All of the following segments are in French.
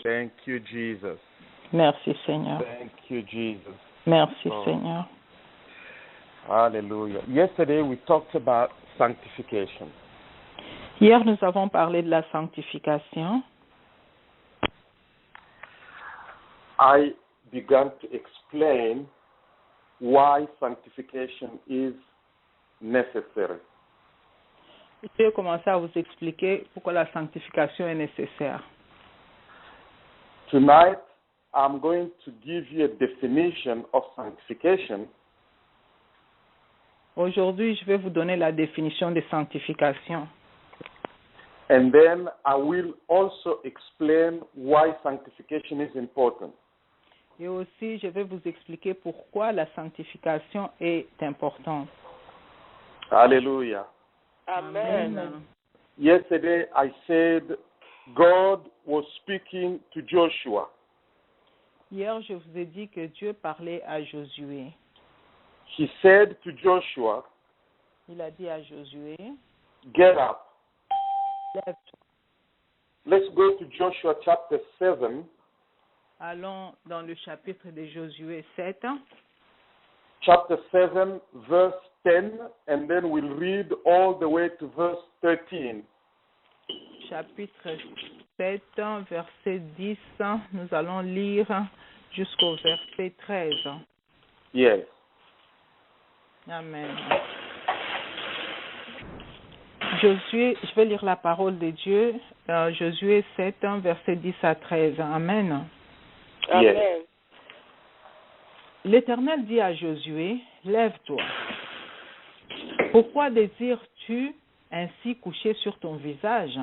Thank you, Jesus. Merci, Seigneur. Thank you, Jesus. Merci, Oh. Seigneur. Hallelujah. Yesterday we talked about sanctification. Hier, nous avons parlé de la sanctification. I began to explain why sanctification is necessary. J'ai commencé à vous expliquer pourquoi la sanctification est nécessaire. Tonight, I'm going to give you a definition of sanctification, Aujourd'hui, je vais vous donner la définition de sanctification. and then I will also explain why sanctification is important. Et aussi, je vais vous expliquer pourquoi la sanctification est importante. Hallelujah. Amen. Yesterday, I said God was speaking to Joshua. Hier, je vous ai dit que Dieu parlait à Josué. He said to Joshua, Il a dit à Josué, get up. lève-toi. Let's go to Joshua chapter 7, Allons dans le chapitre de Josué 7, chapter 7, verse 10, and then we'll read all the way to verse 13. chapitre 7, verset 10. Nous allons lire jusqu'au verset 13. Yes. Amen. Josué, je vais lire la parole de Dieu. Josué 7, verset 10 à 13. Amen. Amen. L'Éternel dit à Josué, lève-toi. Pourquoi désires-tu ainsi coucher sur ton visage?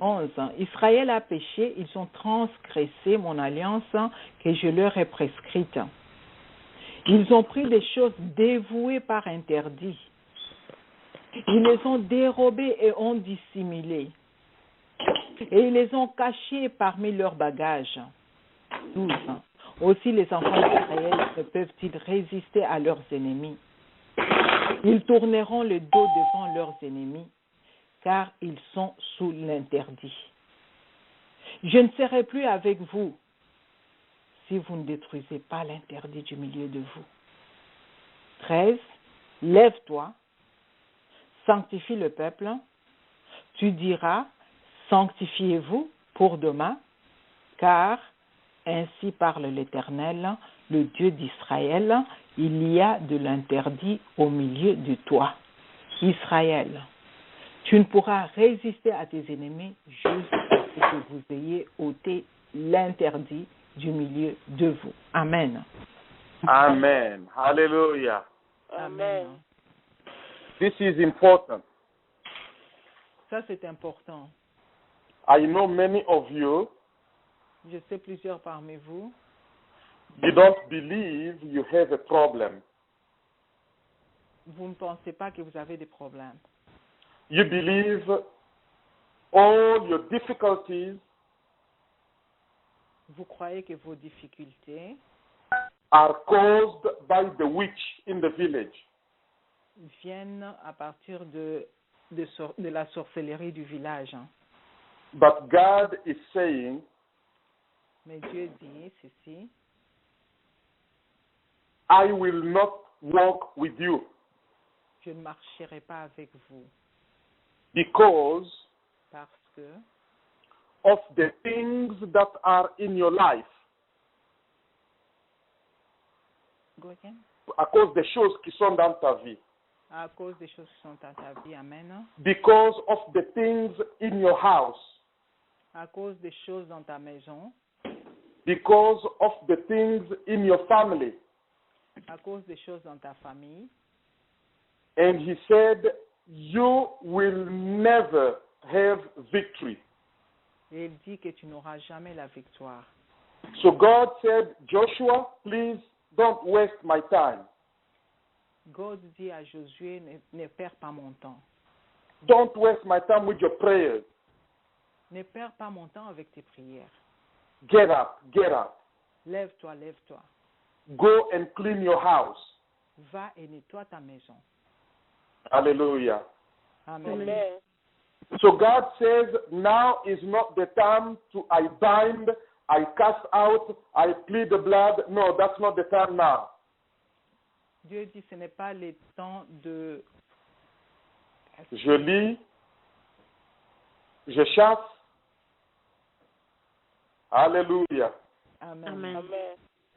11. Israël a péché, ils ont transgressé mon alliance que je leur ai prescrite. Ils ont pris des choses dévouées par interdit. Ils les ont dérobées et ont dissimulées. Et ils les ont cachées parmi leurs bagages. 12. Aussi les enfants d'Israël ne peuvent-ils résister à leurs ennemis. Ils tourneront le dos devant leurs ennemis, car ils sont sous l'interdit. Je ne serai plus avec vous si vous ne détruisez pas l'interdit du milieu de vous. 13. Lève-toi, sanctifie le peuple. Tu diras, sanctifiez-vous pour demain, car ainsi parle l'Éternel, le Dieu d'Israël, il y a de l'interdit au milieu de toi. Israël, tu ne pourras résister à tes ennemis jusqu'à ce que vous ayez ôté l'interdit du milieu de vous. Amen. Amen. Hallelujah. Amen. This is important. Ça, c'est important. I know many of you, Je sais plusieurs parmi vous, you don't believe you have a problem. vous ne pensez pas que vous avez des problèmes. You believe all your difficulties Vous croyez que vos difficultés are caused by the witch in the village. viennent à partir de la sorcellerie du village. But God is saying, Mais Dieu dit ceci, I will not walk with you je ne marcherai pas avec vous because parce que of the things that are in your life. Go again. À cause des choses qui sont dans ta vie. À cause des choses qui sont dans ta vie, amen. Because of the things in your house. À cause des choses dans ta maison, Because of the things in your family. à cause des choses dans ta famille. And he said, you will never have victory. Et il dit que tu n'auras jamais la victoire. So God said, Joshua, please don't waste my time. God dit à Josué, ne perds pas mon temps. Don't waste my time with your prayers. Ne perds pas mon temps avec tes prières. Get up, get up. Lève-toi, lève-toi. Go and clean your house. Va et nettoie ta maison. Hallelujah. Amen. Amen. So God says, now is not the time to I bind, I cast out, I plead the blood. No, that's not the time now. Dieu dit ce n'est pas le temps de... Je lis, je chasse. Alléluia. Amen. Amen.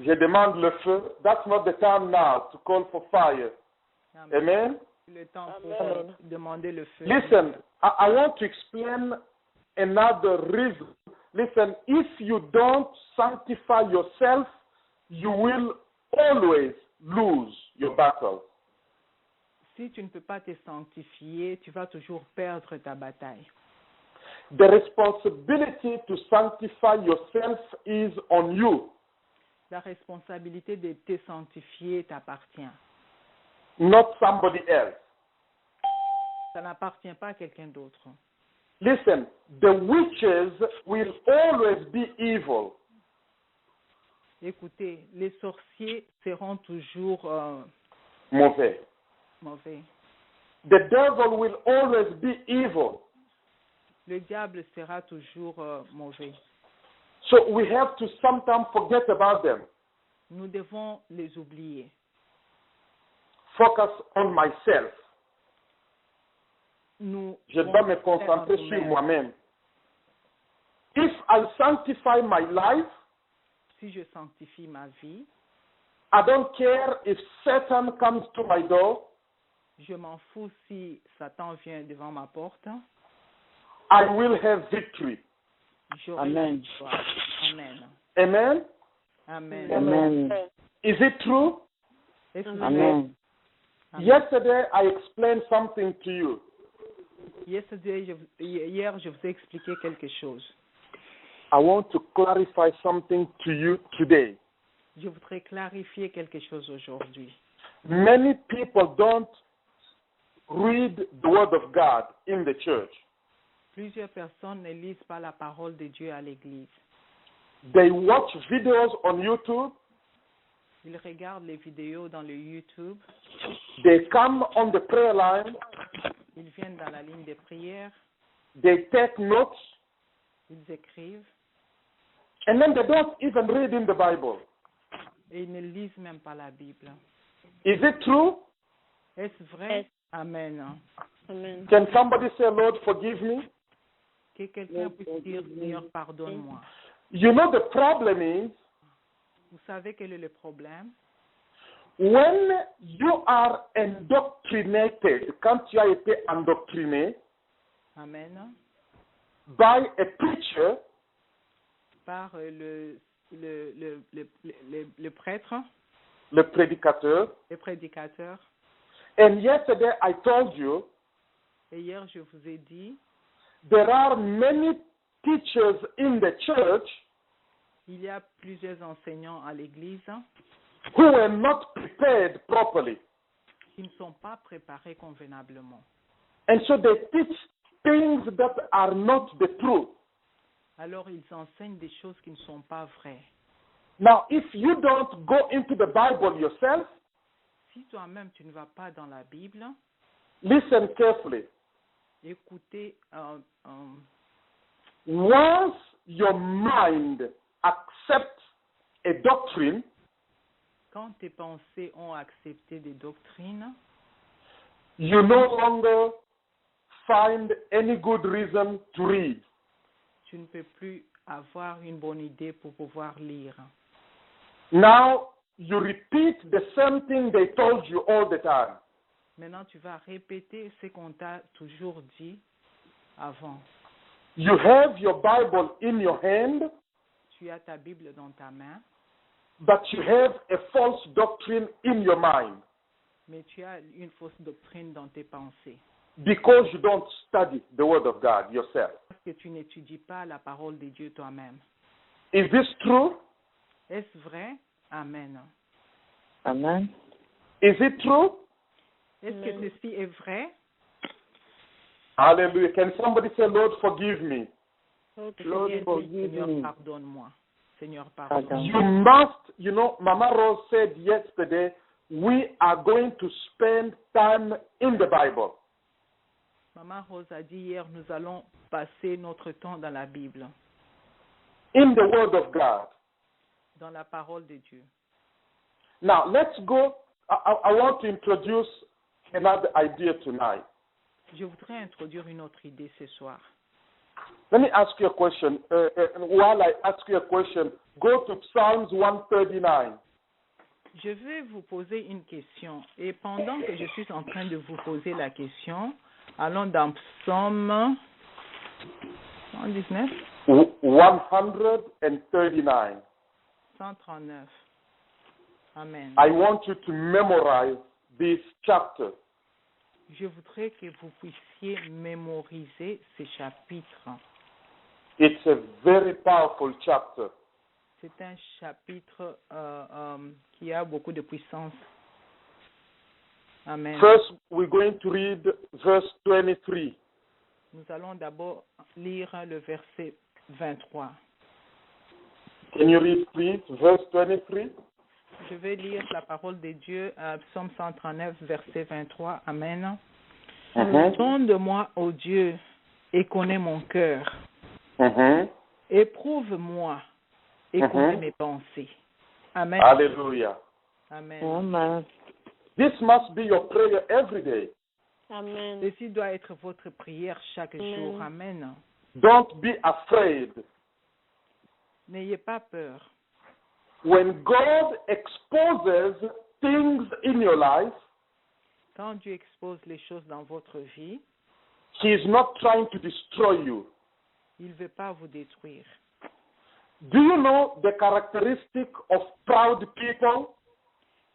Je demande le feu. That's not the time now to call for fire. Amen. Amen. Le temps pour Amen. demander le feu. Listen, I want to explain another reason. Listen, if you don't sanctify yourself, you will always lose your battle. Si tu ne peux pas te sanctifier, tu vas toujours perdre ta bataille. The responsibility to sanctify yourself is on you, La responsabilité de te sanctifier t'appartient. not somebody else. Ça n'appartient pas à quelqu'un d'autre. Listen, the witches will always be evil. Écoutez, les sorciers seront toujours Mauvais. mauvais. The devil will always be evil. Le diable sera toujours mauvais. So we have to sometimes forget about them. Nous devons les oublier. Focus on myself. Nous Je dois me devons concentrer faire sur nous-mêmes. moi-même. If I sanctify my life, Si je sanctifie ma vie, I don't care if Satan comes to my door. je m'en fous si Satan vient devant ma porte. I will have victory. J'aurai Amen. la victoire. Amen. Amen. Amen. Amen. Is it true? Est-ce que Amen. Yesterday I explained something to you. hier, je vous ai expliqué quelque chose. I want to clarify something to you today. Je voudrais clarifier quelque chose aujourd'hui. Many people don't read the word of God in the church. Plusieurs personnes ne lisent pas la parole de Dieu à l'église. They watch videos on YouTube. Ils regardent les vidéos dans le YouTube. They come on the prayer line. Ils viennent dans la ligne de prière. They take notes. Ils écrivent. And then they don't even read in the Bible. Et ils ne lisent même pas la Bible. Is it true? Est-ce vrai? Amen. Amen. Can somebody say, Lord, forgive me? Que quelqu'un puisse dire, Seigneur, pardonne-moi. You know, the problem is Vous savez quel est le problème? when you are indoctrinated, quand tu as été endoctriné Amen. by a preacher, Par le prêtre, le prédicateur, le prédicateur. and yesterday I told you Et hier, je vous ai dit, there are many teachers in the church il y a plusieurs enseignants à l'église who were not prepared properly. qui ne sont pas préparés convenablement. And so they teach things that are not the truth. Alors, ils enseignent des choses qui ne sont pas vraies. Now, if you don't go into the Bible yourself, Si toi-même, tu ne vas pas dans la Bible, listen carefully. écoutez, Once your mind accepts a doctrine, quand tes pensées ont accepté des doctrines, you no longer find any good reason to read. tu ne peux plus avoir une bonne idée pour pouvoir lire. Now, you repeat the same thing they told you all the time. Maintenant, tu vas répéter ce qu'on t'a toujours dit avant. You have your Bible in your hand, Tu as ta Bible dans ta main, but you have a false doctrine in your mind mais tu as une fausse doctrine dans tes pensées. because you don't study the Word of God yourself. Parce que tu n'étudies pas la parole de Dieu toi-même. Is this true? Est-ce vrai? Amen. Amen. Is it true? Est-ce que ceci est vrai? Hallelujah. Can somebody say, Lord, forgive me? Lord, Quelqu'un dit, forgive Seigneur, me. pardonne-moi. Seigneur, pardonne-moi. Pardon. You must, you know, Mama Rose said yesterday, we are going to spend time in the Bible. Maman Rose a dit hier, nous allons passer notre temps dans la Bible, in the Word of God. dans la parole de Dieu. Now, let's go. I want to introduce another idea tonight. Je voudrais introduire une autre idée ce soir. Let me ask you a question. While I ask you a question, go to Psalms 139. Je vais vous poser une question. Et pendant que je suis en train de vous poser la question, allons dans Psaume 119, 139. 139. Amen. I want you to memorize this chapter. Je voudrais que vous puissiez mémoriser ce chapitre. It's a very powerful chapter. C'est un chapitre qui a beaucoup de puissance. Amen. First, we're going to read verse 23. Nous allons d'abord lire le verset 23. Can you read, please, verse 23? Je vais lire la parole de Dieu, Psaume 139, verset 23. Amen. Sonde-moi, ô Dieu, et connais mon cœur. Éprouve-moi et connais mes pensées. Amen. Hallelujah. Amen. Amen. This must be your prayer every day. Amen. Ceci doit être votre prière chaque jour. Amen. Don't be afraid. N'ayez pas peur. When God exposes things in your life, Quand Dieu expose les choses dans votre vie, He is not trying to destroy you. il ne veut pas vous détruire. Do you know the characteristic of proud people?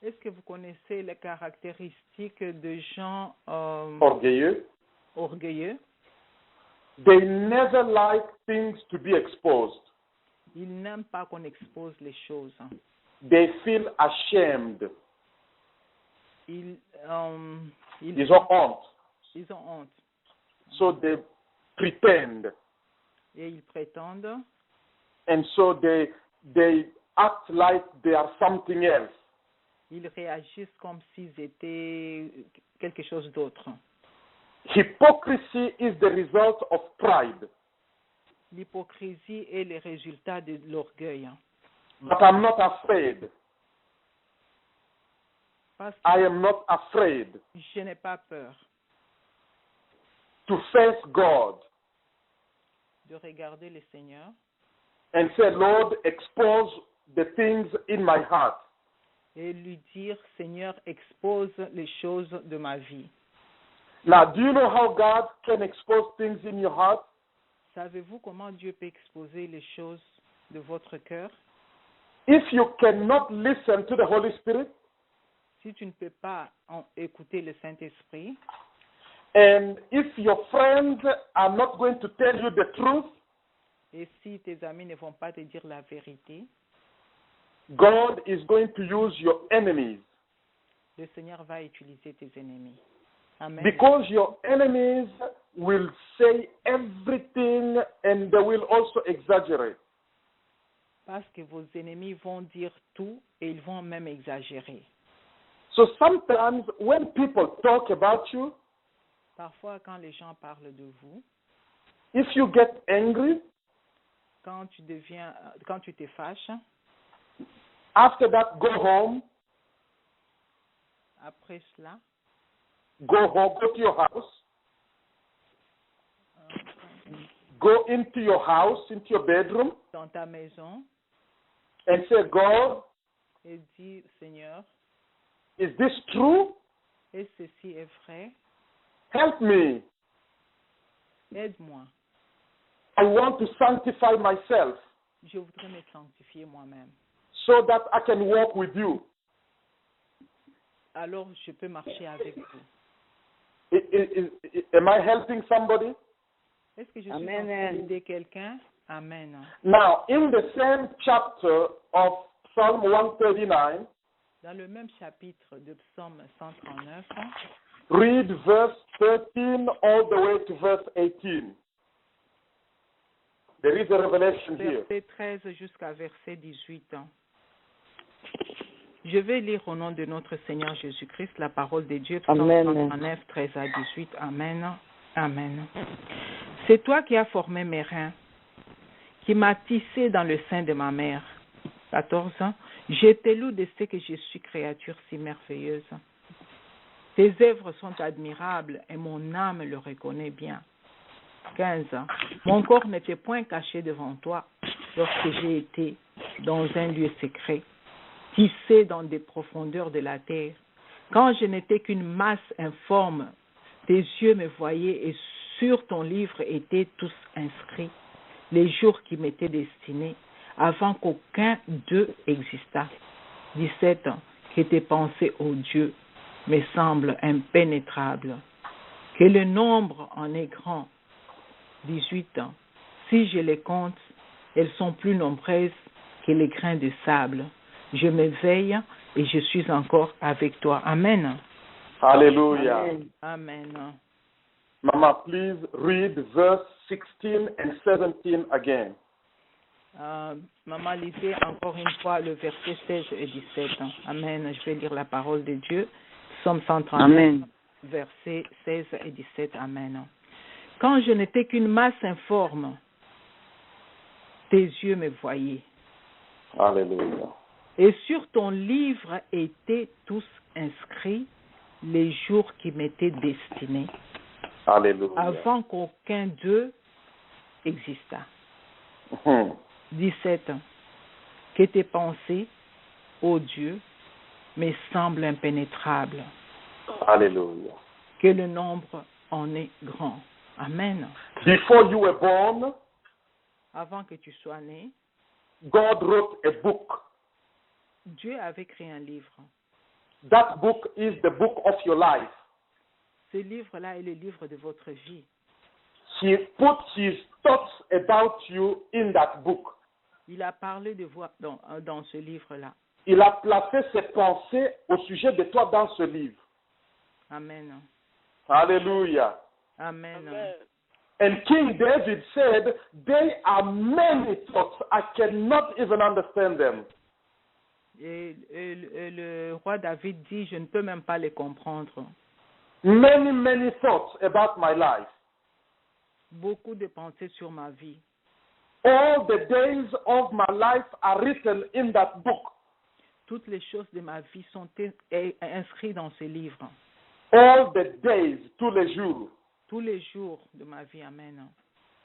Est-ce que vous connaissez les caractéristiques de gens Orgueilleux. orgueilleux? They never like things to be exposed. Ils n'aiment pas qu'on expose les choses. They feel ashamed. Ils Ils ont honte. ont honte So they pretend. et ils prétendent And so they act like they are something else. ils réagissent comme s'ils étaient quelque chose d'autre. Hypocrisy is the result of pride. L'hypocrisie est le résultat de l'orgueil. But I'm not afraid. Parce que I am not afraid je n'ai pas peur to face God de regarder le Seigneur and say, Lord, expose the things in my heart. et lui dire, Seigneur, expose les choses de ma vie. Now, do you know how God can expose things in your heart? Savez-vous comment Dieu peut exposer les choses de votre cœur? If you cannot listen to the Holy Spirit, Si tu ne peux pas écouter le Saint-Esprit, and if your friends are not going to tell you the truth, et si tes amis ne vont pas te dire la vérité, God is going to use your enemies. le Seigneur va utiliser tes ennemis. Amen. Because your enemies will say everything and they will also exaggerate. Parce que vos ennemis vont dire tout et ils vont même exagérer. So sometimes when people talk about you, Parfois, quand les gens parlent de vous, if you get angry, quand tu te fâches, after that go home, après cela, go to your house, go into your house, into your bedroom, dans ta maison, and say, God, et dis, Seigneur, is this true? est ceci est vrai? Help me. Aide-moi. I want to sanctify myself Je voudrais me sanctifier moi-même. so that I can walk with you. Alors, je peux marcher avec vous. Am I helping somebody? Est-ce que je suis en train d'aider quelqu'un? Amen. Now, in the same chapter of Psalm 139, Dans le même chapitre de Psaume 139, read verse 13 all the way to verse 18. There is a revelation here. verset 13 jusqu'à verset 18. Je vais lire au nom de notre Seigneur Jésus-Christ la parole de Dieu, Psaume Amen. 139, 13 à 18. Amen. Amen. C'est toi qui as formé mes reins, qui m'as tissé dans le sein de ma mère. 14. Je te loue de ce que je suis créature si merveilleuse. Tes œuvres sont admirables et mon âme le reconnaît bien. 15. Mon corps n'était point caché devant toi lorsque j'ai été dans un lieu secret, tissé dans des profondeurs de la terre. Quand je n'étais qu'une masse informe, tes yeux me voyaient et sur ton livre étaient tous inscrits les jours qui m'étaient destinés avant qu'aucun d'eux existât. 17. Que tes pensées, ô Dieu, me semblent impénétrables, que le nombre en est grand. 18. Si je les compte, elles sont plus nombreuses que les grains de sable. Je m'éveille et je suis encore avec toi. Amen. Hallelujah. Amen. Mama, please read verse 16 and 17 again. Maman, lisez encore une fois le verset 16 et 17. Amen. Je vais lire la parole de Dieu. Psaume 139, Amen. versets 16 et 17. Amen. Quand je n'étais qu'une masse informe, tes yeux me voyaient. Hallelujah. Et sur ton livre étaient tous inscrits les jours qui m'étaient destinés, Hallelujah. avant qu'aucun d'eux existât. 17. Que tes pensées, ô Dieu, me semblent impénétrables. Hallelujah. Que le nombre en est grand. Amen. Before you were born, Avant que tu sois né, God wrote a book. Dieu avait créé un livre. That book is the book of your life. Ce livre-là est le livre de votre vie. He put his thoughts about you in that book. Il a parlé de vous dans ce livre-là. Il a placé ses pensées au sujet de toi dans ce livre. Amen. Hallelujah. Amen. Amen. And King David said, there are many thoughts, I cannot even understand them. Et le roi David dit, je ne peux même pas les comprendre. Many, many thoughts about my life. Beaucoup de pensées sur ma vie. All the days of my life are written in that book. Toutes les choses de ma vie sont inscrites dans ce livre. All the days, tous les jours. Tous les jours de ma vie. Amen.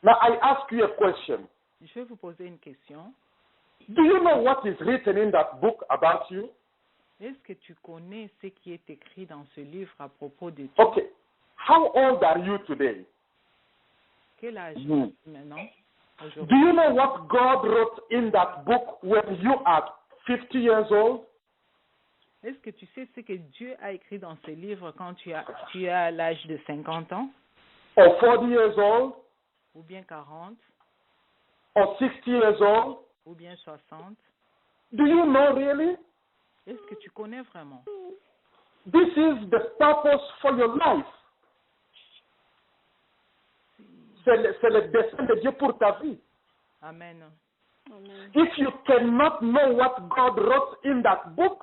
Now I ask you a question. Je vais vous poser une question. Do you know what is written in that book about you? Est-ce que tu connais ce qui est écrit dans ce livre à propos de toi? Okay. How old are you today? Quel âge maintenant? Do Aujourd'hui. you know what God wrote in that book when you are 50 years old? Est-ce que tu sais ce que Dieu a écrit dans ce livre quand tu as l'âge de 50 ans? Or 40 years old? Ou bien 40? Or 60 years old? Ou bien 60? Do you know really? Est-ce que tu connais vraiment? This is the purpose for your life. C'est le dessein de Dieu pour ta vie. Amen. If you cannot know what God wrote in that book,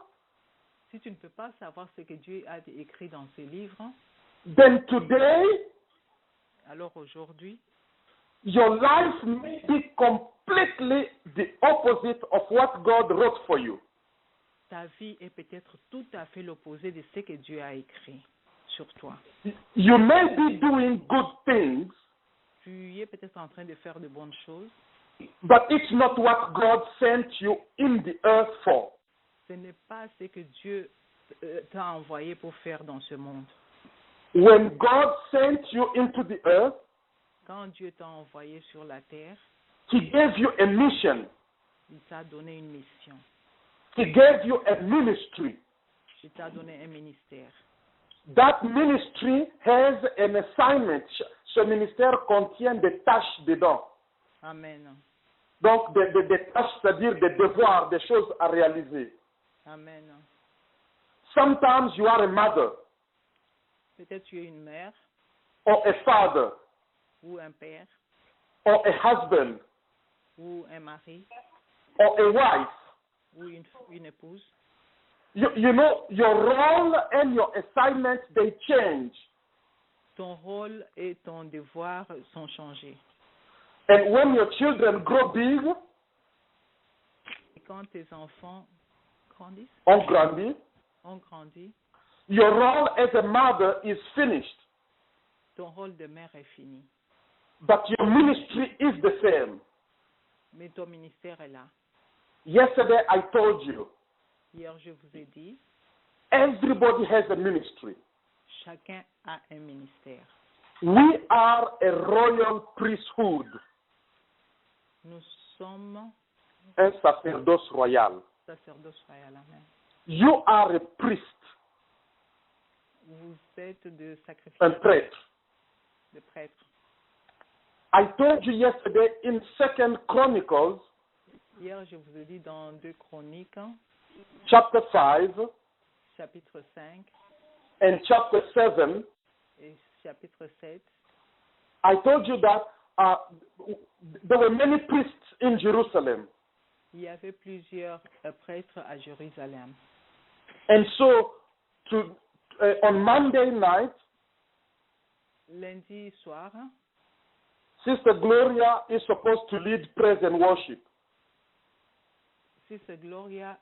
Si tu ne peux pas savoir ce que Dieu a écrit dans ce livre, then today alors aujourd'hui, your life may be completely the opposite of what God wrote for you. ta vie est peut-être tout à fait l'opposé de ce que Dieu a écrit sur toi. You may be doing good things, Tu es peut-être en train de faire de bonnes choses, but it's not what God sent you in the earth for. ce n'est pas ce que Dieu t'a envoyé pour faire dans ce monde. When God sent you into the earth, Quand Dieu t'a envoyé sur la terre, He gave you a mission. il t'a donné une mission. He gave you a ministry. Il t'a donné un ministère. That ministry has an assignment. Ce ministère contient des tâches dedans. Amen. Donc, des tâches, c'est-à-dire des devoirs, des choses à réaliser. Amen. Sometimes you are a mother Peut-être tu es une mère or a father ou un père or a husband ou un mari or a wife. ou une épouse. You know, your role and your assignment, they change. ton rôle et ton devoir sont changés. And when your children grow big, Et quand tes enfants grandissent, ont grandi, ont grandi, your role as a mother is finished, ton rôle de mère est fini. but your ministry is the same. Mais ton ministère est là. Yesterday I told you, Hier, je vous ai dit, everybody has a ministry. chacun a un ministère. We are a royal priesthood, Nous sommes un sacerdoce royal. sacerdoce royal. Amen. You are a priest, Vous êtes de un sacrificateurs, prêtre. de prêtres. I told you yesterday in 2 Chronicles, Hier, je vous ai dit dans 2 Chroniques, chapter 5 chapitre 5 and chapter 7, et chapitre 7, I told you that there were many priests in Jerusalem. il y avait plusieurs prêtres à Jérusalem. And so on Monday night, Lundi soir, Sister Gloria is supposed to lead praise and worship. Sister Gloria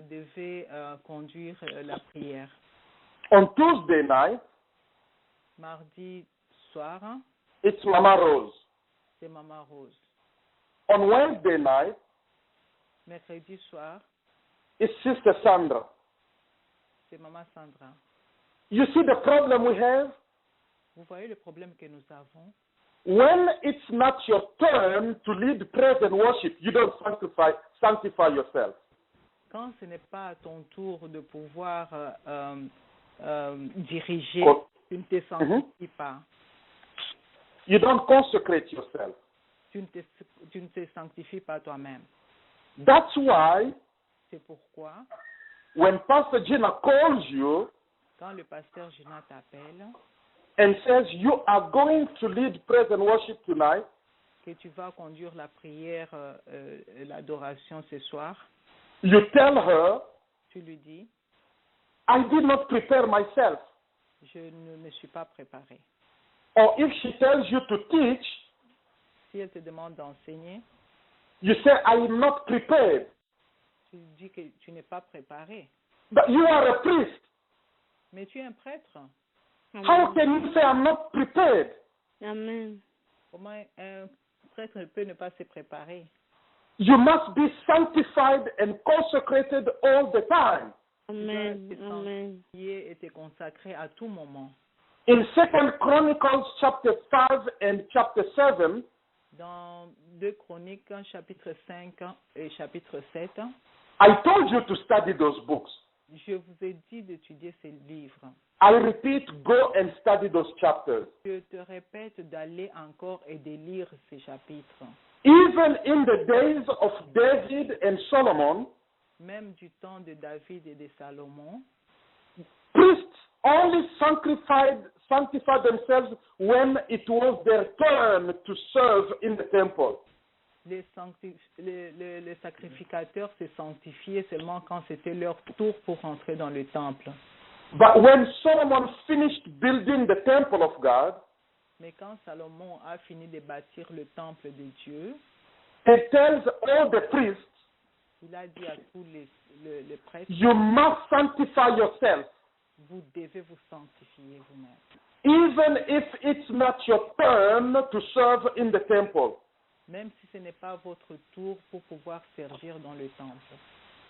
devait conduire la prière. On Tuesday night, Mardi soir, it's Mama Rose. c'est Maman Rose. On Wednesday night, Mercredi soir, it's Sister Sandra. c'est Maman Sandra. You see the problem we have? Vous voyez le problème que nous avons? When it's not your turn to lead praise and worship, you don't sanctify yourself. Quand ce n'est pas à ton tour de pouvoir diriger, Co- tu ne te sanctifies pas. You don't consecrate yourself. Tu ne te sanctifies pas toi-même. That's why C'est pourquoi, when Pastor Gina calls you quand le pasteur Gina t'appelle, and says you are going to lead praise and worship tonight, que tu vas conduire la prière, l'adoration ce soir, you tell her, tu lui dis, I did not prepare myself. je ne me suis pas préparé. Or if she tells you to teach, Si elle te demande d'enseigner, you say, I am not prepared. tu dis que tu n'es pas préparé. But you are a priest. Mais tu es un prêtre. How can you say I'm not prepared? Amen. Comment un prêtre peut ne pas se préparer? You must be sanctified and consecrated all the time. Amen. Tu dois te Amen. sanctifier et te consacrer à tout moment. In 2 Chronicles chapter 5 and chapter 7, Dans 2 Chroniques, chapitre 5 et chapitre 7, I told you to study those books. je vous ai dit d'étudier ces livres. I repeat, go and study those chapters. Je te répète d'aller encore et de lire ces chapitres. Even in the days of David and Solomon, Même du temps de David et de Salomon, priests only sanctified themselves when it was their turn to serve in the temple. les sacrificateurs se sanctifiaient seulement quand c'était leur tour pour entrer dans le temple. But when Solomon finished building the temple of God, Mais quand Salomon a fini de bâtir le temple de Dieu, he tells all the priests, il a dit à tous les prêtres, you must sanctify yourself, vous devez vous sanctifier vous-même. even if it's not your turn to serve in the temple. Même si ce n'est pas votre tour pour pouvoir servir dans le temple.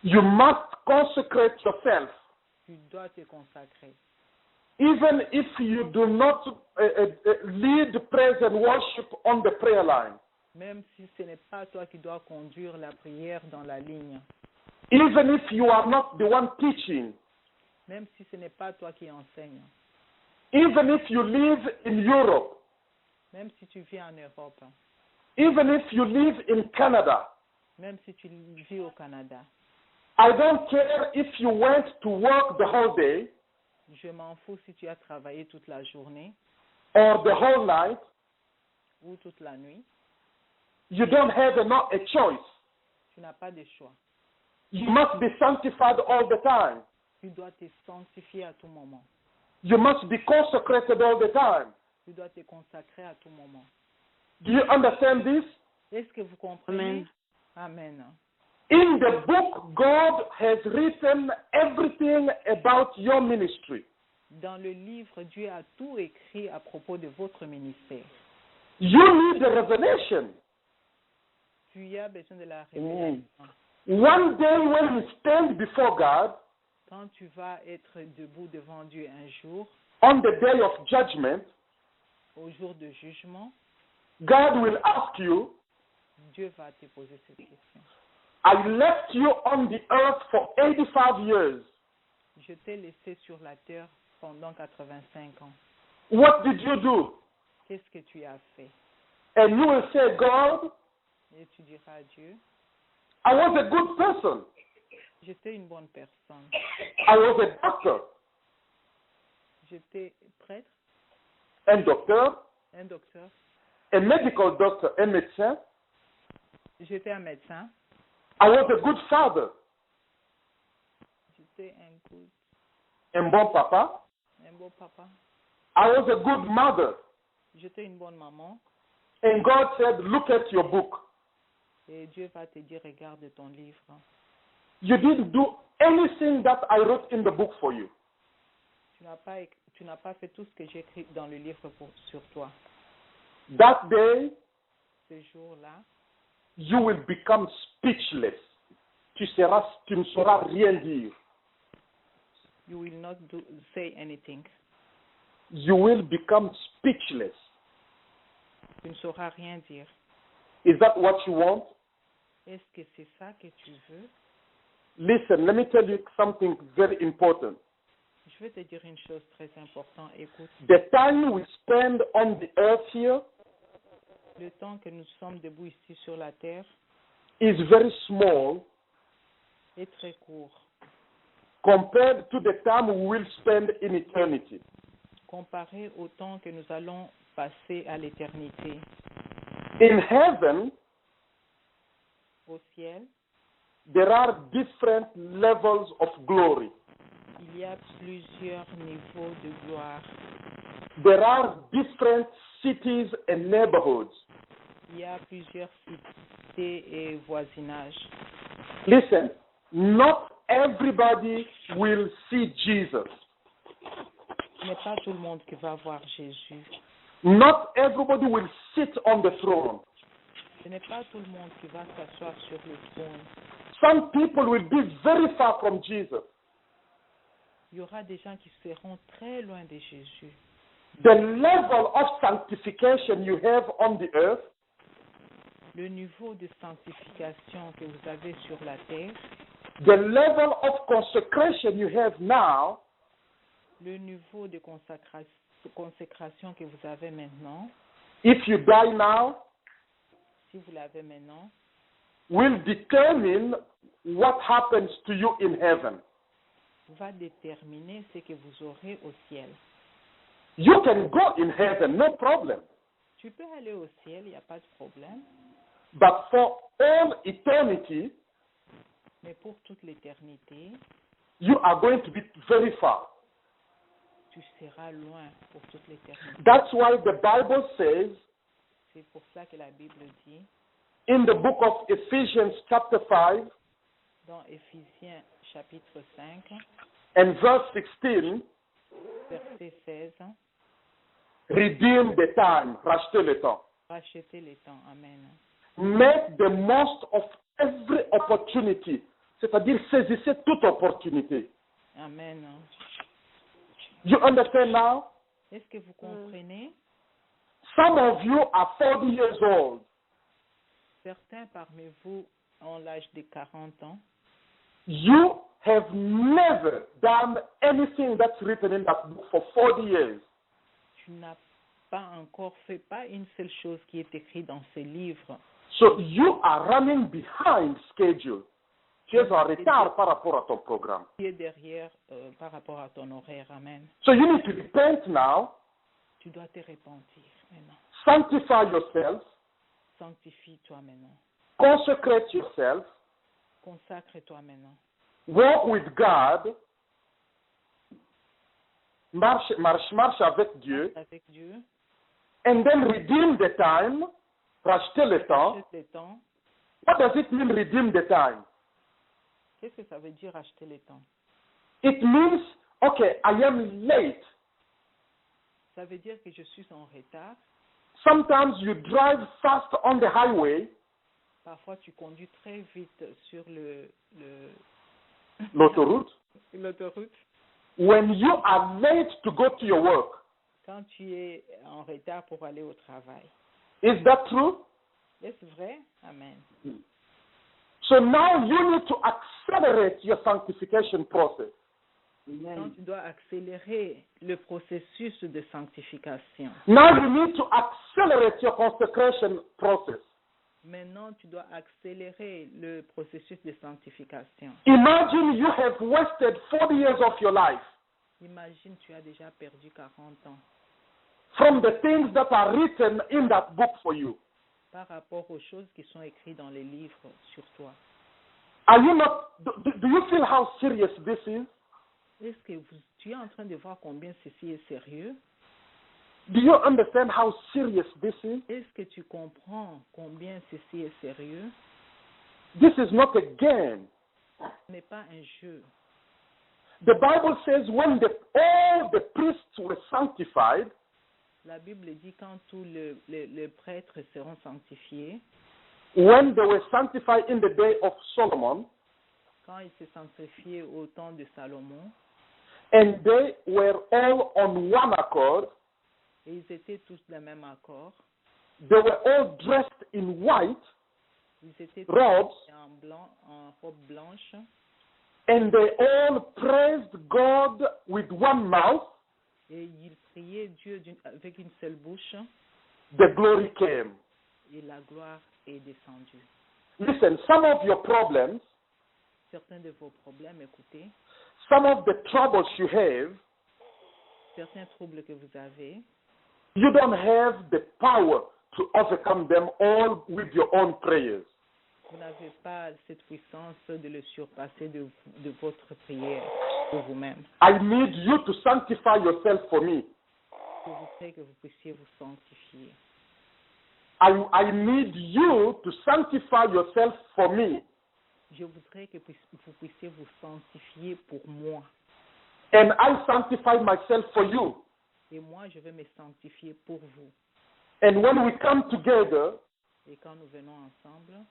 You must consecrate yourself, Tu dois te consacrer. even if you do not lead praise and worship on the prayer line. Même si ce n'est pas toi qui dois conduire la prière dans la ligne. Even if you are not the one teaching. Même si ce n'est pas toi qui enseigne. Even if you live in Europe. Même si tu vis en Europe. Even if you live in Canada. Même si tu vis au Canada. I don't care if you went to work the whole day. Je m'en fous si tu as travaillé toute la journée Or the whole night. ou toute la nuit. You don't have a choice. Tu n'as pas de choix. You must be sanctified all the time. Tu dois te sanctifier à tout moment. You must be consecrated all the time. Tu dois te consacrer à tout moment. Do you understand this? Est-ce que vous comprenez? Amen. In the book, God has written everything about your ministry. Dans le livre, Dieu a tout écrit à propos de votre ministère. You need a revelation. Tu as besoin de la révélation. One day when you stand before God, Quand tu vas être debout devant Dieu un jour, on the day of judgment, au jour de jugement, God will ask you, Dieu va te poser cette question. I left you on the earth for 85 years. Je t'ai laissé sur la terre pendant 85 ans. What did you do? Qu'est-ce que tu as fait? And you will say, God, Et tu diras à Dieu, I was a good person. j'étais une bonne personne. I was a doctor. J'étais prêtre, Un docteur, un docteur. a medical doctor, un médecin. J'étais un médecin. I was a good father, J'étais un bon papa. un bon papa. I was a good mother. J'étais une bonne maman. And God said, look at your book. Et Dieu va te dire, regarde ton livre. You didn't do anything that I wrote in the book for you. Tu n'as pas fait tout ce que j'ai écrit dans le livre sur toi. That day, Ce jour-là, you will become speechless. Tu ne sauras rien dire. you will not say anything. You will become speechless. Tu ne sauras rien dire. Is that what you want? Est-ce que c'est ça que tu veux? Listen, let me tell you something very important. Je vais te dire une chose très importante. Écoute, The time we spend on the earth here le temps que nous sommes debout ici sur la terre is very small est très court compared to the time we will spend in eternity. comparé au temps que nous allons passer à l'éternité. In heaven, Au ciel, there are different levels of glory. il y a plusieurs niveaux de gloire. There are different cities and neighborhoods. Il y a plusieurs cités et voisinages. Listen, not everybody will see Jesus. Ce n'est pas tout le monde qui va voir Jésus. Not everybody will sit on the throne. Ce n'est pas tout le monde qui va s'asseoir sur le trône. Some people will be very far from Jesus. Il y aura des gens qui seront très loin de Jésus. The level of sanctification you have on the earth Le niveau de sanctification que vous avez sur la terre, the level of consecration you have now le niveau de consécration que vous avez maintenant, if you die now, si vous l'avez maintenant, will determine what happens to you in heaven. va déterminer ce que vous aurez au ciel. You can go in heaven, no problem. Tu peux aller au ciel, il n'y a pas de problème, But for all eternity, mais pour toute l'éternité, you are going to be very far. tu seras loin pour toute l'éternité. That's why the Bible says C'est pour ça que la Bible dit, in the book of Ephesians chapter 5 dans Éphésiens chapitre 5, and verse 16, verset 16, redeem the time, racheter le temps. rachetez les temps. Amen. Make the most of every opportunity, c'est-à-dire saisissez toute opportunité. Amen. You understand now? Est-ce que vous comprenez? Some of you are 40 years old. Certains parmi vous ont l'âge de 40 ans. You have never done anything that's written in that book for 40 years. Tu n'as pas encore fait pas une seule chose qui est écrite dans ce livre. So you are running behind schedule. Tu es en retard par rapport à ton programme. Tu es derrière par rapport à ton horaire. Amen. So you need to repent now, Tu dois te repentir maintenant. sanctify yourself, Sanctifie-toi maintenant. consecrate yourself, Consacre-toi maintenant. walk with God, marche avec Dieu, Avec Dieu, and then redeem the time, racheter le temps. Achète le temps. What does it mean, redeem the time? Qu'est-ce que ça veut dire acheter le temps? It means, okay, I am late. Ça veut dire que je suis en retard. Sometimes you drive fast on the highway, Parfois, tu conduis très vite sur l'autoroute, l'autoroute. when you are late to go to your work. Quand tu es en retard pour aller au travail. Is that true? Est-ce vrai? Amen. So now you need to accelerate your sanctification process. Donc, tu dois accélérer le processus de sanctification. Now you need to accelerate your consecration process. Maintenant, tu dois accélérer le processus de sanctification. Imagine you have wasted 40 years of your life Imagine, tu as déjà perdu 40 ans from the things that are written in that book for you. par rapport aux choses qui sont écrites dans les livres sur toi. Are you not, do you feel how serious this is? Est-ce que tu es en train de voir combien ceci est sérieux? Do you understand how serious this is? Est-ce que tu comprends combien ceci est sérieux? This is not a game. Ce n'est pas un jeu. The Bible says when all the priests were sanctified, La Bible dit quand tous les prêtres seront sanctifiés, when they were sanctified in the day of Solomon, quand ils se sanctifiaient au temps de Salomon, and they were all on one accord, et ils étaient tous d'un même accord, they were all dressed in white ils étaient tous robes, en blanc, en robe blanche, and they all praised God with one mouth. et ils priaient Dieu avec une seule bouche, The glory came. et la gloire est descendue. Listen, some of your problems, Certains de vos problèmes, écoutez, some of the troubles you have, certains troubles que vous avez, you don't have the power to overcome them all with your own prayers. vous n'avez pas cette puissance de le surpasser de votre prière de vous-même. I need you to sanctify yourself for me. Je voudrais que vous puissiez vous sanctifier. I need you to sanctify yourself for me. Je voudrais que vous puissiez vous sanctifier pour moi. And I sanctify myself for you. Et moi, je vais me sanctifier pour vous. And when we come together, Et quand nous venons ensemble,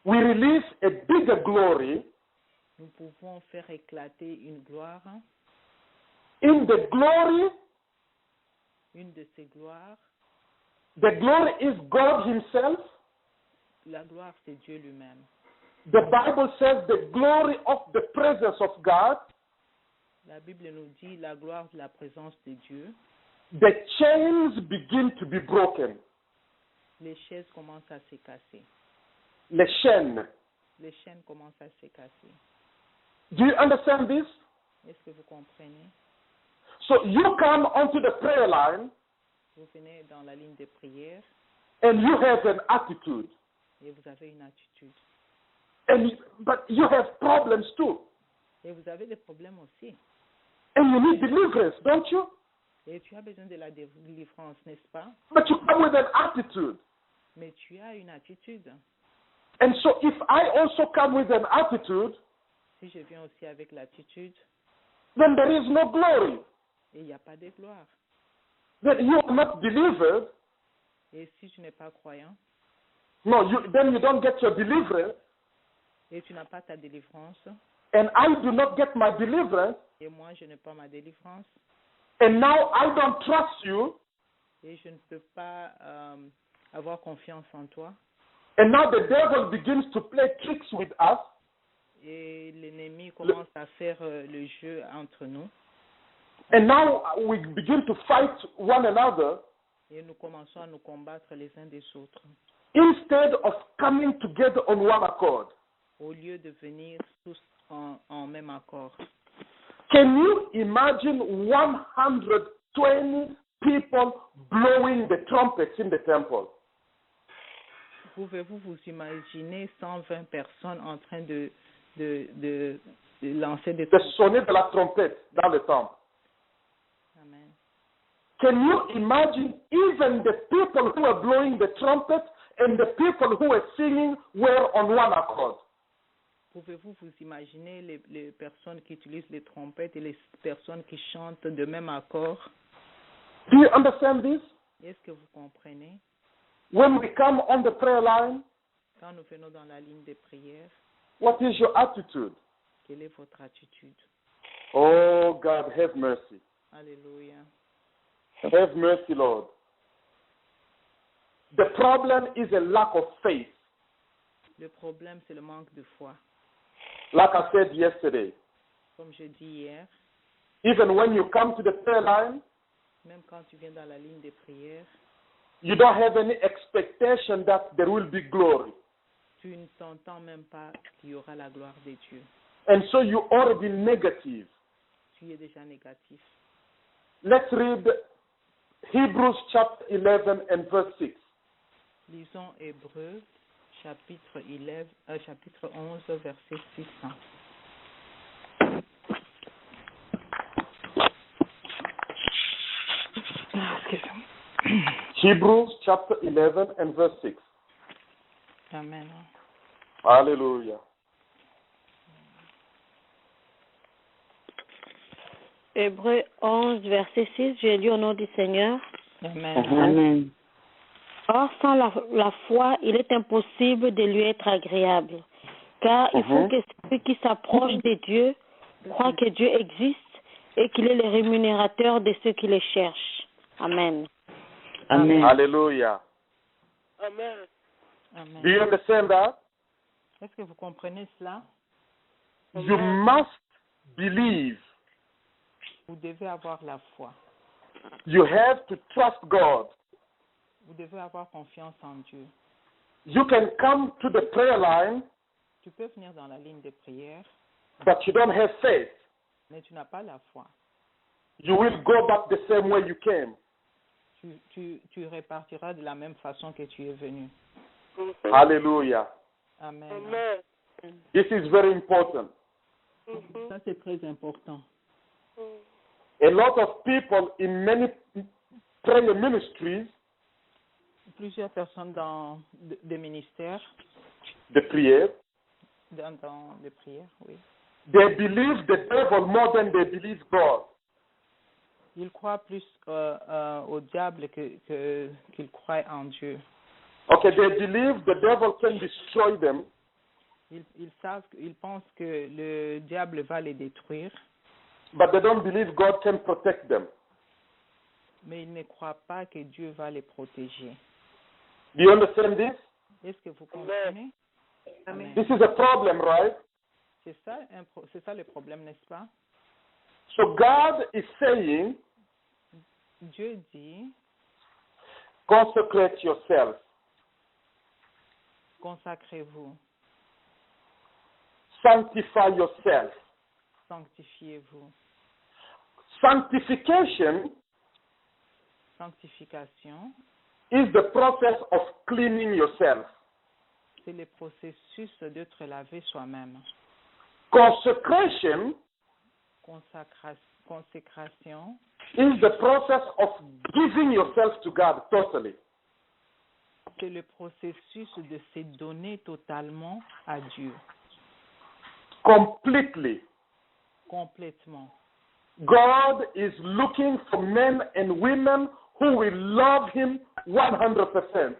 we release a bigger glory. nous pouvons faire éclater une gloire. In the glory, Une de ces gloires, the glory is God Himself. la gloire, c'est Dieu lui-même. The Bible says the glory of the presence of God. La Bible nous dit la gloire de la présence de Dieu. The chains begin to be broken. Les chaises commencent à se casser. Les chaînes. Les chaînes commencent à se casser. Do you understand this? Est-ce que vous comprenez? So you come onto the prayer line Vous venez dans la ligne de prière and you have an attitude. et vous avez une attitude. But you have problems too. Et vous avez des problèmes aussi. And you need deliverance, don't you? Et tu as besoin de la délivrance, n'est-ce pas? But you come with an attitude. Mais tu as une attitude. And so if I also come with an attitude, Si je viens aussi avec l'attitude, then there is no glory. et il n'y a pas de gloire. Then you are not delivered. Et si tu n'es pas croyant, No, then you don't get your deliverance. et tu n'as pas ta délivrance, And I do not get my deliverance. et moi je n'ai pas ma délivrance, And now I don't trust you. et je ne peux pas avoir confiance en toi, And now the devil begins to play tricks with us. et l'ennemi commence à faire le jeu entre nous, And now we begin to fight one another et nous commençons à nous combattre les uns des autres, instead of coming together on one accord. au lieu de venir tous en même accord. Can you imagine 120 people blowing the trumpets in the temple? Pouvez-vous vous imaginer 120 personnes en train de lancer des De sonner de la trompette dans le temple. Amen. can you imagine even the people who were blowing the trumpet and the people who were singing were on one accord? Pouvez-vous vous imaginer les personnes qui utilisent les trompettes et les personnes qui chantent de même accord? Do you understand this? Est-ce que vous comprenez? When we come on the prayer line, Quand nous venons dans la ligne de prière, what is your attitude? quelle est votre attitude? Oh, God, have mercy. Alléluia. Have mercy, Lord. The problem is a lack of faith. Le problème, c'est le manque de foi. Like I said yesterday, Comme je dis hier, even when you come to the prayer line, même quand tu viens dans la ligne de prière, you don't have any expectation that there will be glory. tu ne t'entends même pas qu'il y aura la gloire de Dieu. And so you're already negative. Tu es déjà négatif. Let's read Hebrews chapter 11 and verse 6. Lisons Hébreux, chapitre 11, verset 6. Hebrews chapter 11 and verse 6. Amen. Hallelujah. Hébreux 11, verset 6, j'ai lu au nom du Seigneur. Amen. Amen. Or, sans la foi, il est impossible de lui être agréable. Car il faut que celui qui s'approche de Dieu croit que Dieu existe et qu'il est le rémunérateur de ceux qui le cherchent. Amen. Amen. Hallelujah. Amen. Amen. Do you understand that? Est-ce que vous comprenez cela? You must believe. Vous devez avoir la foi. You have to trust God. Vous devez avoir confiance en Dieu. You can come to the prayer line, Tu peux venir dans la ligne de prière, but you don't have faith. mais tu n'as pas la foi. You will go back the same way you came. Tu repartiras de la même façon que tu es venu. Hallelujah. Amen. Amen. This is very important. Ça, c'est très important. A lot of people in many prayer ministries, Plusieurs personnes dans des ministères, the prayer, dans les prières, oui. they believe the devil more than they believe God. Ils croient plus au diable qu'ils croient en Dieu. Okay, they believe the devil can destroy them, Ils pensent que le diable va les détruire, but they don't believe God can protect them. mais ils ne croient pas que Dieu va les protéger. Do you understand this? Est-ce que vous comprenez? Amen. This is a problem, right? C'est ça le problème, n'est-ce pas? So God is saying, Dieu dit, consecrate yourself. consacrez-vous, Sanctify yourself. sanctifiez-vous. Sanctification Sanctification, is the process of cleaning yourself. c'est le processus de te laver soi-même. Consecration Consécration, is the process of giving yourself to God totally. c'est le processus de se donner totalement à Dieu, Completely. complètement. God is looking for men and women who will love Him 100%.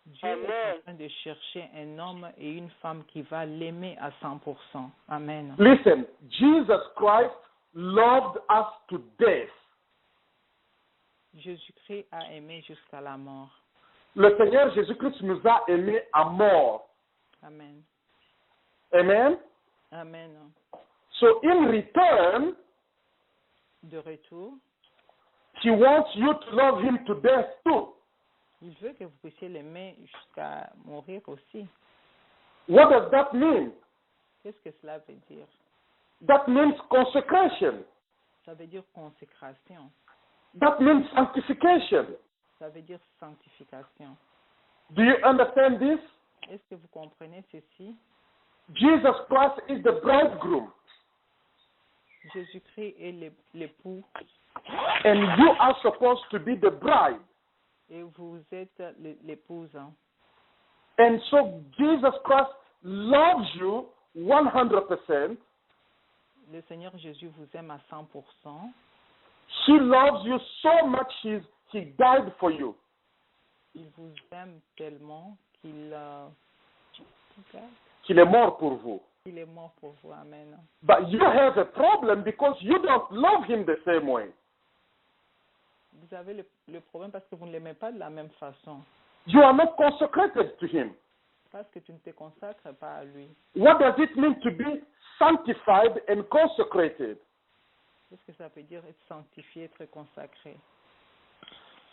Dieu est Amen. en train de chercher un homme et une femme qui va l'aimer à 100%. Amen. Listen, Jesus Christ loved us to death. Jésus-Christ a aimé jusqu'à la mort. Le Seigneur Jésus-Christ nous a aimés à mort. Amen. Amen? Amen. So in return, De retour, He wants you to love Him to death too. il veut que vous puissiez l'aimer jusqu'à mourir aussi. What does that mean? Qu'est-ce que cela veut dire? That means consecration. Ça veut dire consécration. That means sanctification. Ça veut dire sanctification. Do you understand this? Est-ce que vous comprenez ceci? Jesus Christ is the bridegroom. Jésus-Christ est l'époux. And you are supposed to be the bride. Et vous êtes l'épouse. And so Jesus Christ loves you 100%. Le Seigneur Jésus vous aime à 100%. He loves you so much, he died for you. Il vous aime tellement qu'il Est mort pour vous. il est mort pour vous. Amen. But you have a problem because you don't love him the same way. Vous avez le problème parce que vous ne l'aimez pas de la même façon. You are not consecrated to him. Parce que tu ne te consacres pas à lui. What does it mean to be sanctified and consecrated? Qu'est-ce que ça veut dire être sanctifié, être consacré?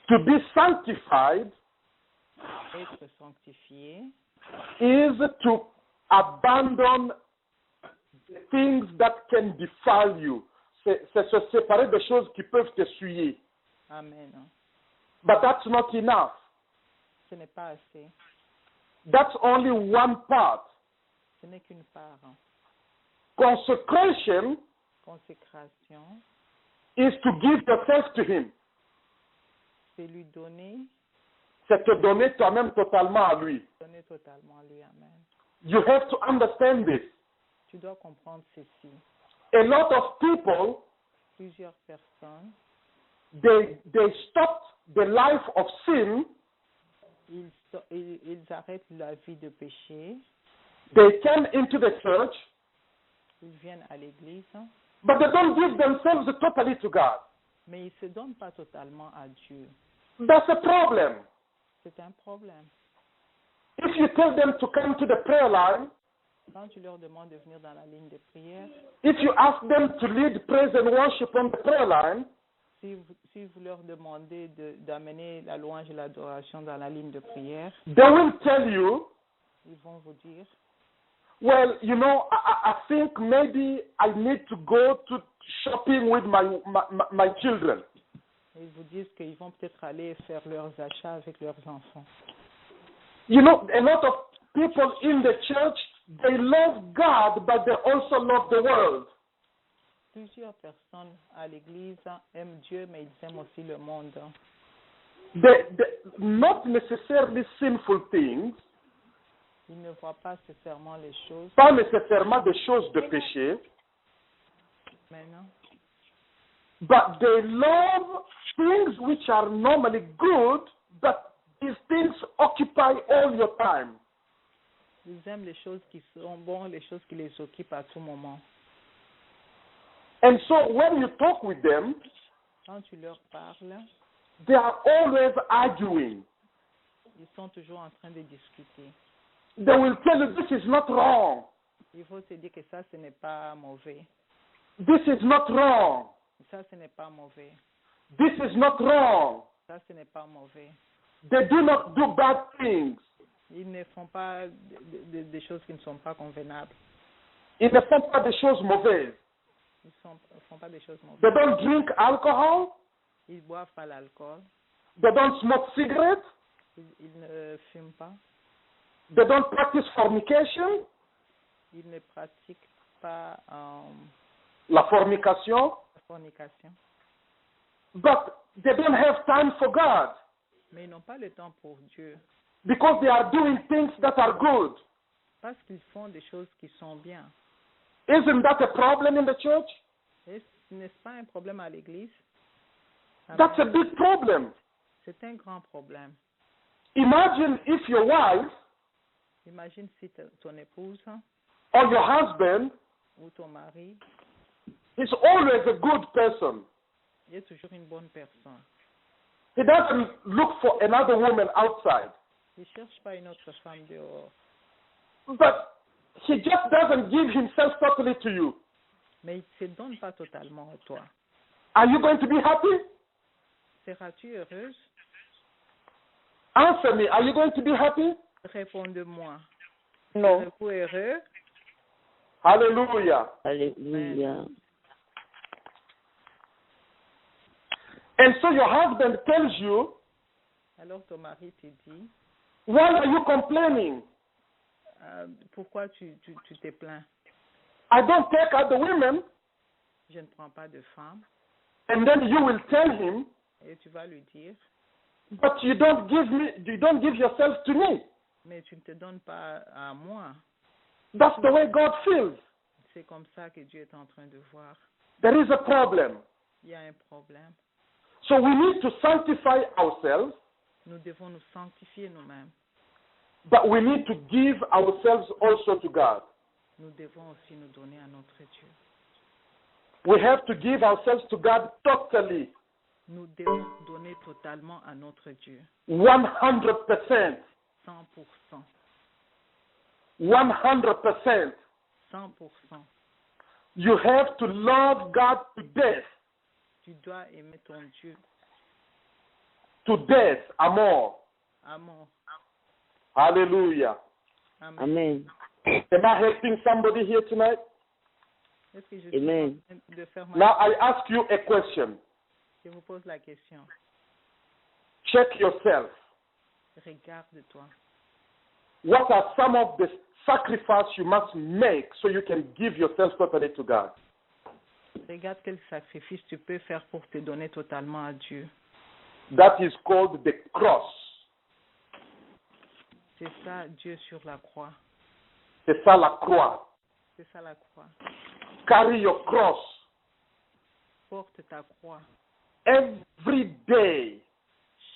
To be sanctified Être sanctifié, is to abandon the things that can defile you. C'est se séparer des choses qui peuvent te souiller. amen. But that's not enough. Ce n'est pas assez. That's only one part. Ce n'est qu'une part. Consecration Consécration, is to give yourself to him. c'est lui donner C'est te donner toi-même totalement à lui. totalement à lui. Amen. You have to understand this. Tu dois comprendre ceci. A lot of people, Plusieurs personnes, they stopped the life of sin. ils arrêtent la vie de péché, They came into the church, ils viennent à l'église, but they don't give themselves totally to God. mais ils ne se donnent pas totalement à Dieu. That's a problem. C'est un problème. If you tell them to come to the prayer line, Quand tu leur demandes de venir dans la ligne de prière, if you ask them to lead praise and worship on the prayer line, si vous leur demandez d'amener la louange et l'adoration dans la ligne de prière, they will tell you, ils vont vous dire, well, you know, I think maybe I need to go to shopping with my children. ils vous disent qu'ils vont peut-être aller faire leurs achats avec leurs enfants. You know, a lot of people in the church, they love God, but they also love the world. Plusieurs personnes à l'église aiment Dieu, mais ils aiment aussi le monde. Not necessarily sinful things, Ils ne voient pas nécessairement les choses pas nécessairement des choses de péché, maintenant, but they love things which are normally good, but these things occupy all your time. ils aiment les choses qui sont bonnes, les choses qui les occupent à tout moment. And so when you talk with them, Quand tu leur parles, they are always arguing. ils sont toujours en train de discuter. They will tell you this is not wrong. Il faut se dire que ça, ce n'est pas mauvais. This is not wrong. Ça, ce n'est pas mauvais. This is not wrong. Ça, ce n'est pas mauvais. They do not do bad things. Ils ne font pas des choses qui ne sont pas convenables. Ils ne font pas des choses mauvaises. Ils ne font pas des choses mauvaises. They don't drink alcohol. Ils boivent pas l'alcool. They don't smoke cigarettes. Ils ne fument pas. They don't practice fornication. Ils ne pratiquent pas La fornication. la fornication. But they don't have time for God Mais ils n'ont pas le temps pour Dieu. because they are doing things that are good. Parce qu'ils font des choses qui sont bien. Isn't that a problem in the church? N'est-ce pas un problème à l'église? That's a big problem. C'est un grand problème. Imagine if your wife Imagine si ton épouse or your husband ou ton mari is always a good person. est toujours une bonne personne. He doesn't look for another woman outside. Il ne cherche pas une autre femme dehors. But he just doesn't give himself totally to you. Mais il ne se donne pas totalement à toi. Are you going to be happy? Seras-tu heureuse? Answer me. Are you going to be happy? Réponds-moi. Non. Serez-vous heureux? Hallelujah. Hallelujah. And so your husband tells you, Alors ton mari te dit, why are you complaining? pourquoi tu te plains? I don't take other women. Je ne prends pas de femme. And then you will tell him, Et tu vas lui dire, but you don't give yourself to me. mais tu ne te donnes pas à moi. That's the way God feels. C'est comme ça que Dieu est en train de voir. There is a problem. Il y a un problème. So we need to sanctify ourselves, Nous devons nous sanctifier nous-mêmes. but we need to give ourselves also to God. Nous devons aussi nous donner à notre Dieu. We have to give ourselves to God totally, Nous devons nous donner totalement à notre Dieu. 100%. 100%. 100%. 100%. You have to love God to death. Tu dois aimer ton Dieu To death, amor. à mort. Hallelujah. Amen. Amen. Am I helping somebody here tonight? Est-ce que je suis Amen. en train de faire ma... Now I ask you a question. Je vous pose la question. Check yourself. Regarde-toi. What are some of the sacrifices you must make so you can give yourself totally to God? Regarde quel sacrifice tu peux faire pour te donner totalement à Dieu. That is called the cross. C'est ça, Dieu sur la croix. C'est ça la croix. C'est ça la croix. Carry your cross Porte ta croix every day.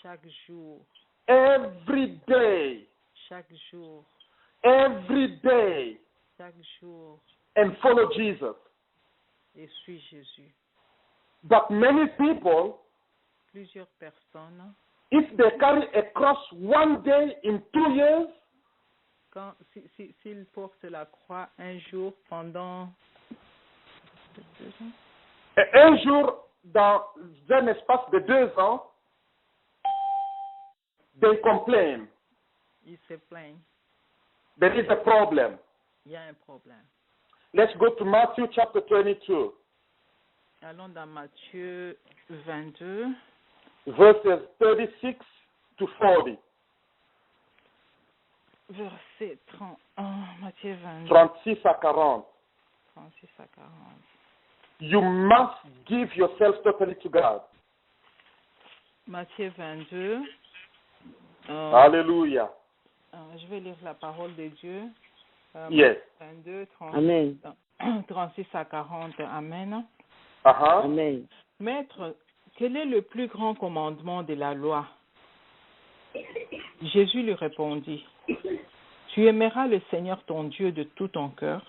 chaque jour. Every day. Chaque jour. Every day. Chaque jour. And follow Jesus. Et suis Jésus. But many people, Plusieurs personnes, if they carry a cross one day in 2 years, s'ils portent la croix un jour pendant 2 ans, un jour dans un espace de 2 ans, they complain. ils se plaignent. There is a problem. Il y a un problème. Let's go to Matthew chapter 22, Allons dans Matthieu 22, verses 36 to 40. verset 31. Matthieu 22, 36 à 40. 36 à 40. You must give yourself totally to God. Matthieu 22. Hallelujah. Je vais lire la parole de Dieu. Yes. 22, Amen. 36 à 40. Amen. Uh-huh. Amen. Maître, quel est le plus grand commandement de la loi? Jésus lui répondit, tu aimeras le Seigneur ton Dieu de tout ton cœur,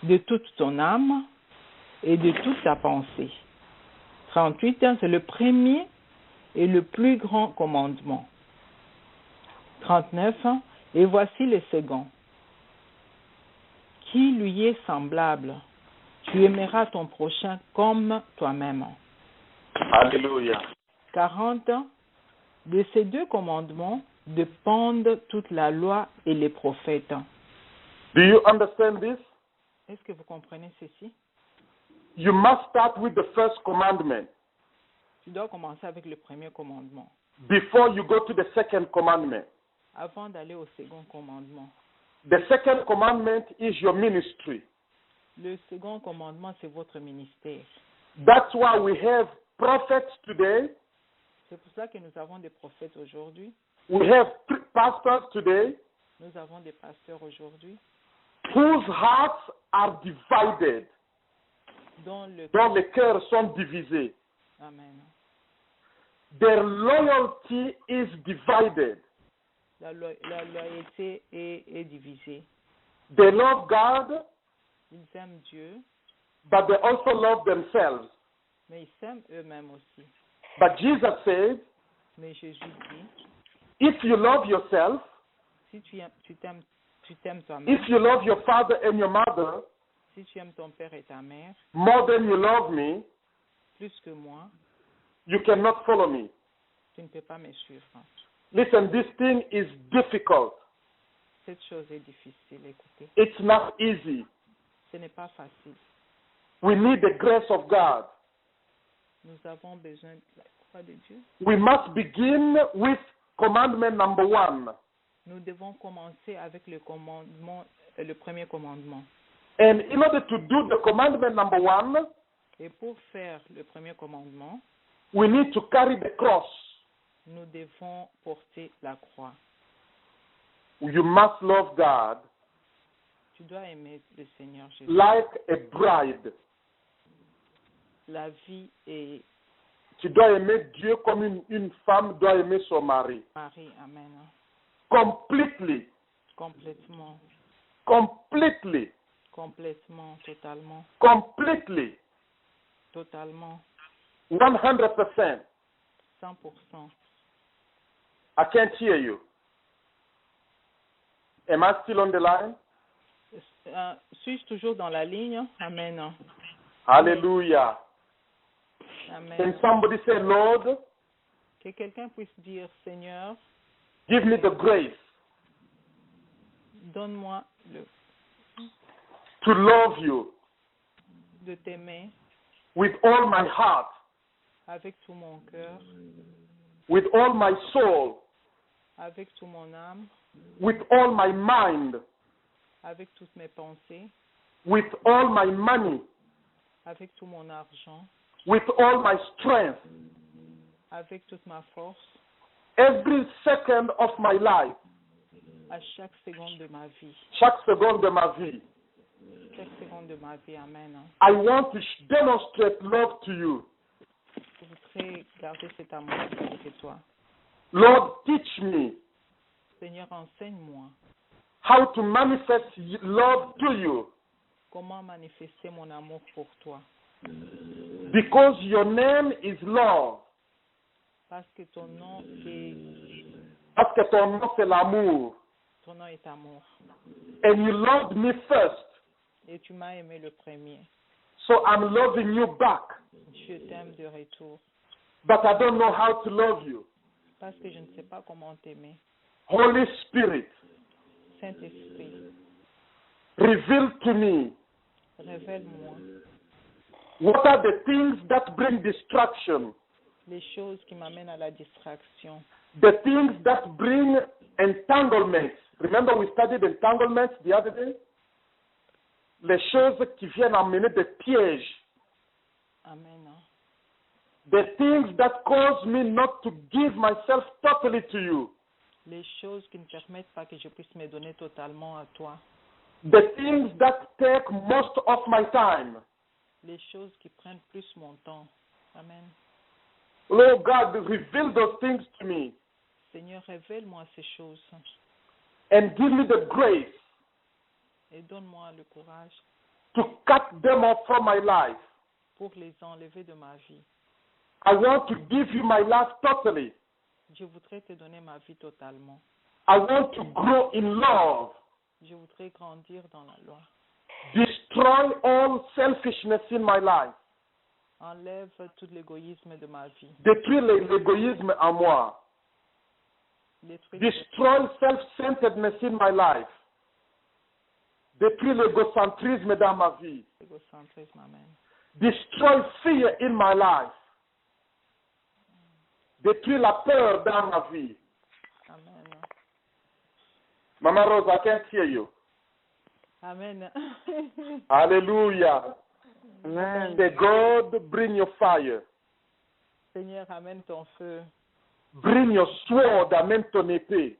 de toute ton âme et de toute ta pensée. 38, c'est le premier et le plus grand commandement. 39, et voici le second, qui lui est semblable. Tu aimeras ton prochain comme toi-même. Hallelujah. 40, de ces 2 commandements dépendent toute la loi et les prophètes. Do you understand this? Est-ce que vous comprenez ceci? You must start with the first commandment Tu dois commencer avec le premier commandement, before you go to the second commandment. avant d'aller au second commandement. The second commandment is your ministry. Le second commandement, c'est votre ministère. That's why we have prophets today. C'est pour ça que nous avons des prophètes aujourd'hui, We have pastors today nous avons des pasteurs aujourd'hui, whose hearts are divided, dont le... dont les cœurs sont divisés. Amen. Their loyalty is divided. La loyauté est divisée. They love God, Ils aiment Dieu, but they also love themselves. mais ils s'aiment eux-mêmes aussi. But Jesus said, Mais Jésus dit, if you love yourself, si tu t'aimes toi-même, if you love your father and your mother si tu aimes ton père et ta mère more than you love me, plus que moi, you cannot follow me. tu ne peux pas me suivre. Listen, this thing is difficult. Cette chose est difficile, écoutez. It's not easy. Ce n'est pas facile. We need the grace of God. Nous avons besoin de la croix de Dieu. We must begin with commandment number 1. Nous devons commencer avec le commandement, le premier commandement. And in order to do the commandment number 1, Et pour faire le premier commandement, we need to carry the cross. nous devons porter la croix. You must love God Tu dois aimer le Seigneur Jésus. like a bride. La vie est Tu dois aimer Dieu comme une femme doit aimer son mari. Marie. Amen. Completely. Complètement. Completely. Complètement. Totalement. Completely. Totalement. 100%. 100%. I can't hear you. Am I still on the line? Suis-je toujours dans la ligne? Amen. Hallelujah. Amen. Can somebody say, Lord, Que quelqu'un puisse dire, Seigneur, give me the grace donne-moi to love you de t'aimer with all my heart, avec tout mon cœur, with all my soul, avec tout mon âme, with all my mind, avec toutes mes pensées, with all my money, avec tout mon argent, with all my strength, avec toute ma force, every second of my life, à chaque seconde de ma vie. chaque seconde de ma vie. Chaque seconde de ma vie. Amen. I want to demonstrate love to you. Je voudrais garder cet amour avec toi. Lord, teach me Seigneur, enseigne-moi how to manifest love to you, comment manifester mon amour pour toi. because your name is love. Parce que ton nom Parce que ton nom c'est l'amour. est amour. And you loved me first. Et tu m'as aimé le premier. So I'm loving you back. Je t'aime de retour. But I don't know how to love you. Parce que je ne sais pas comment t'aimer. Holy Spirit, Saint-Esprit, reveal to me révèle-moi what are the things that bring distraction, les choses qui m'amènent à la distraction. the things that bring entanglements. Remember we studied entanglements the other day? Les choses qui viennent amener des pièges. Amen. The things that cause me not to give myself totally to you. Les choses qui ne permettent pas que je puisse me donner totalement à toi. The things that take most of my time. Les choses qui prennent plus mon temps. Amen. Lord God, reveal those things to me Seigneur, révèle-moi ces choses and give me the grace et donne-moi le courage to cut them off from my life. pour les enlever de ma vie. I want to give you my life totally. Je voudrais te donner ma vie totalement. I want to grow in love. Je voudrais grandir dans la loi. Destroy all selfishness in my life. Enlève tout l'égoïsme de ma vie. Détruis l'égoïsme en moi. Détruis Destroy self-centeredness in my life. Détruis l'égocentrisme dans ma vie. l'égocentrisme. Amen. Destroy fear in my life. Détruis la peur dans ma vie. Amen. Mama Rose, I can't hear you. Amen. Hallelujah. Amen. Say, God, bring your fire. Seigneur, amène ton feu. Bring your sword, amène ton épée.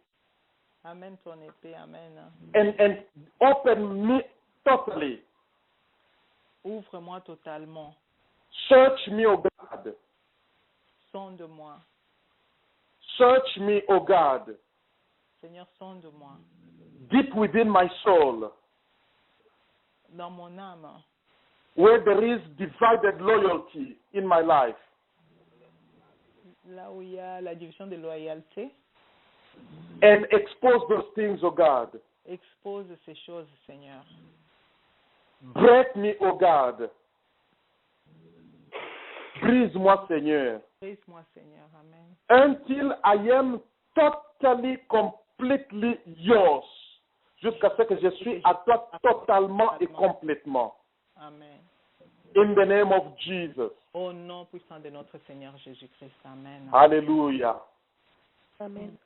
Amène ton épée. Amen. And open me totally. Ouvre-moi totalement. Search me, O God. Sonde-moi. Search me, O God. Seigneur, sonde-moi. Deep within my soul, Dans mon âme, where there is divided loyalty in my life. là où il y a la division de loyauté, And expose those things, O God. expose ces choses, Seigneur. Break me, O God. Brise-moi, Seigneur. Brise-moi, Seigneur. Amen. Until I am totally, completely yours. Jusqu'à ce que je suis à toi totalement et complètement. Amen. In the name of Jesus. Au nom puissant de notre Seigneur Jésus-Christ. Amen. Hallelujah. Amen.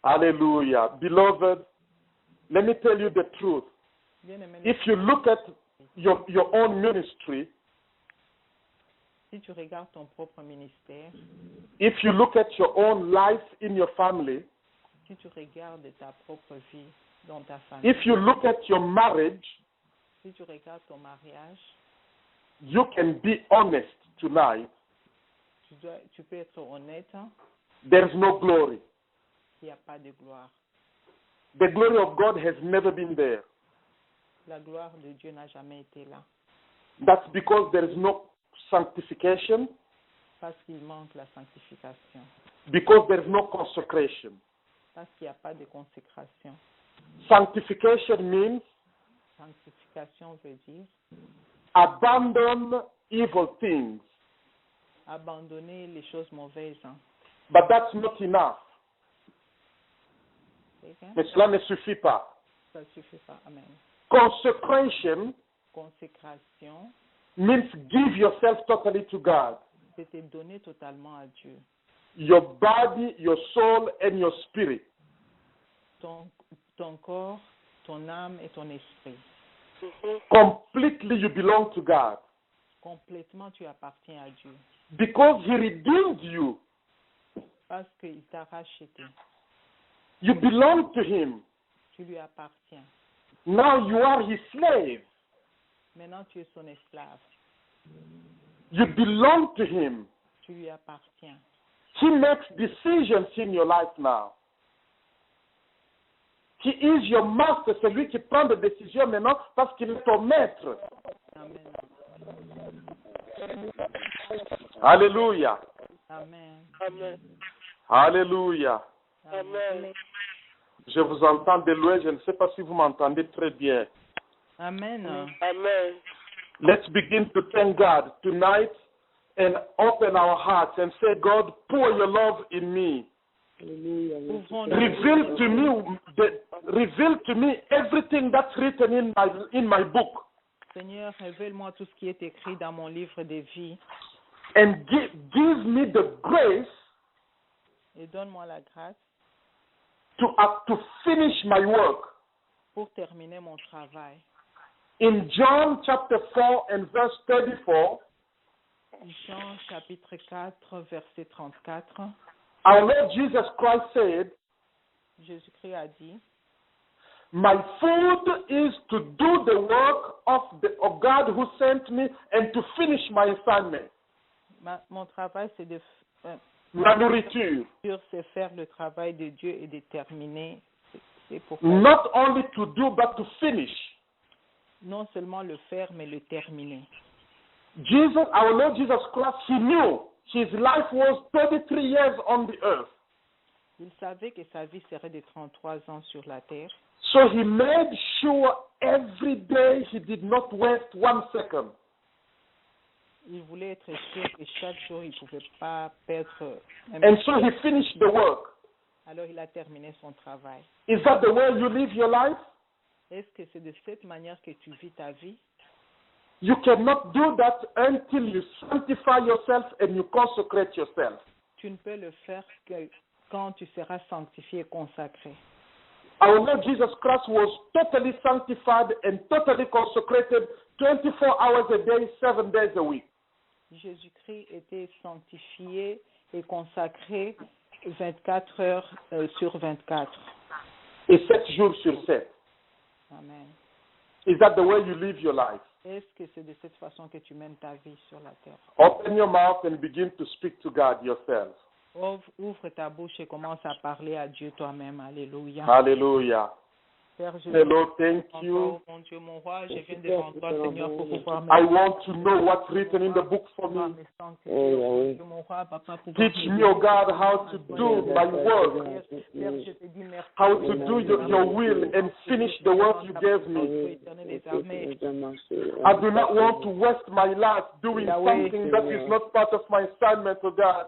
Hallelujah. Beloved, let me tell you the truth. Bien-aimé, If you look at your own ministry, Si tu regardes ton propre ministère, if you look at your own life in your family, si tu regardes ta propre vie dans ta famille, if you look at your marriage, si tu regardes ton mariage, you can be honest tonight. tu peux être honnête, hein? There's no glory. Il n'y a pas de gloire. The glory of God has never been there. La gloire de Dieu n'a jamais été là. That's because there is no sanctification, Parce qu'il manque la sanctification. because there is no consecration. Parce qu'il n'y a pas de consécration. Sanctification means Sanctification veut dire abandon evil things. abandonner les choses mauvaises. Hein? But that's not enough. Okay? Mais cela ne suffit pas. Ça ne suffit pas. Amen. Consecration Consécration, means give yourself totally to God. c'est te donner totalement à Dieu. Your body, your soul, and your spirit. Ton corps, ton âme et ton esprit. Completely you belong to God. Complètement, tu appartiens à Dieu. Because He redeemed you. Parce qu'il t'a racheté. You belong to Him. Tu lui appartiens. Now you are His slave. Maintenant, tu es son esclave. You belong to Him. Tu lui appartiens. He makes decisions in your life now. He is your master. C'est lui qui prend des décisions maintenant parce qu'il est ton maître. Amen. Alléluia. Amen. Amen. Alléluia. Amen. Je vous entends de loin. Je ne sais pas si vous m'entendez très bien. Amen. Amen. Let's begin to thank God tonight and open our hearts and say, God, pour your love in me. Ouvrons Reveal to me everything that's written in my book. Seigneur, révèle-moi tout ce qui est écrit dans mon livre de vie And give me the grace et donne-moi la grâce to finish my work. pour terminer mon travail. In John chapter 4 and verse 34, Jean chapitre 4, verset 34, our Lord Jesus Christ said, Jésus-Christ a dit, my food is to do the work of God who sent me and to finish my assignment. mon travail c'est de La nourriture. c'est faire le travail de Dieu et de terminer. C'est pourquoi Not only to do, but to finish. non seulement le faire, mais le terminer. Jesus, our Lord Jesus Christ, He knew His life was 33 years on the earth. Il savait que sa vie serait de 33 ans sur la terre. So He made sure every day He did not waste 1 second. Il voulait être sûr que chaque jour, il ne pouvait pas perdre. And so He finished the work. Alors, il a terminé son travail. Is that the way you live your life? Est-ce que c'est de cette manière que tu vis ta vie? You cannot do that until you sanctify yourself and you consecrate yourself. Tu ne peux le faire que quand tu seras sanctifié et consacré. Our Lord Jesus Christ was totally sanctified and totally consecrated 24 hours a day, 7 days a week. Jésus-Christ était sanctifié et consacré 24 heures sur 24. Et 7 jours sur 7. Amen. Is that the way you live your life? Est-ce que c'est de cette façon que tu mènes ta vie sur la terre? Open your mouth and begin to speak to God yourself. Ouvre ta bouche et commence à parler à Dieu toi-même. Alléluia. Hallelujah. Père, je Hello, thank you. mon Dieu, mon roi, je viens devant toi, Seigneur, pour pouvoir I want to know what's written in the book for me. mon roi, papa, Teach me, oh God, how to do my work, Père, je te dis merci. how to do your will and finish the work you gave me. I do not want to waste my life doing something that is not part of my assignment, oh God.